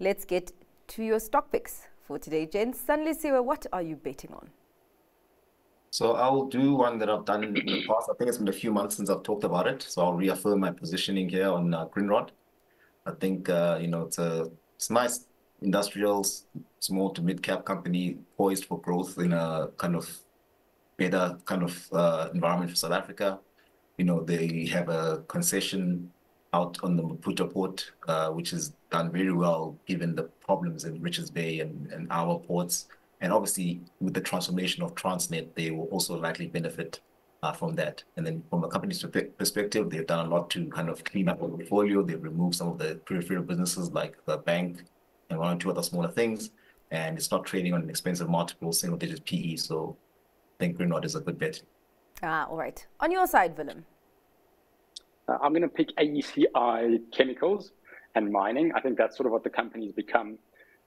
Let's get to your stock picks for today, gents. Sanelisiwe, what are you betting on? So I'll do one that I've done in the past. I think it's been a few months since I've talked about it. So I'll reaffirm my positioning here on Grindrod. I think, it's nice industrial, small to mid-cap company poised for growth in a kind of better kind of environment for South Africa. They have a concession out on the Maputo port, which has done very well given the problems in Richards Bay and our ports. And obviously, with the transformation of Transnet, they will also likely benefit from that. And then from a company's perspective, they've done a lot to kind of clean up the portfolio. They've removed some of the peripheral businesses like the bank and one or two other smaller things. And it's not trading on an expensive multiple, single-digit PE. So I think Grindrod is a good bet. All right. On your side, Willem? I'm going to pick AECI Chemicals and Mining. I think that's sort of what the company's become.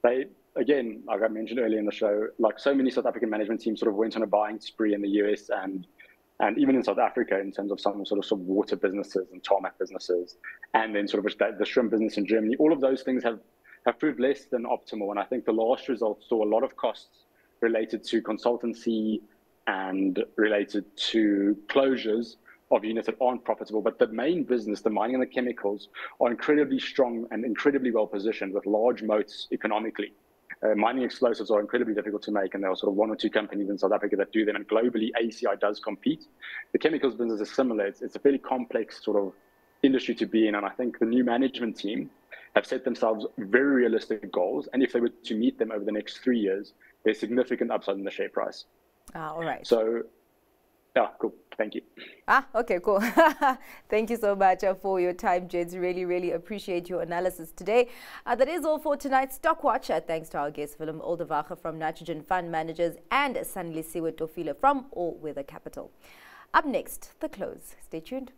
They, again, like I mentioned earlier in the show, like so many South African management teams sort of went on a buying spree in the US and even in South Africa in terms of some sort of water businesses and tarmac businesses, and then sort of the shrimp business in Germany. All of those things have proved less than optimal. And I think the last results saw a lot of costs related to consultancy and related to closures of units that aren't profitable. But the main business, the mining and the chemicals, are incredibly strong and incredibly well positioned with large moats economically. Mining explosives are incredibly difficult to make, and there are sort of one or two companies in South Africa that do them, and globally AECI does compete. The chemicals business is similar. It's a fairly complex sort of industry to be in, and I think the new management team have set themselves very realistic goals, and if they were to meet them over the next 3 years, there's significant upside in the share price. All right. So, yeah, cool. Thank you. Okay, cool. Thank you so much for your time, gents. Really, really appreciate your analysis today. That is all for tonight's Stock Watch. Thanks to our guests, Willem Oldewage from Nitrogen Fund Managers and Sanelisiwe Tofile from All Weather Capital. Up next, the close. Stay tuned.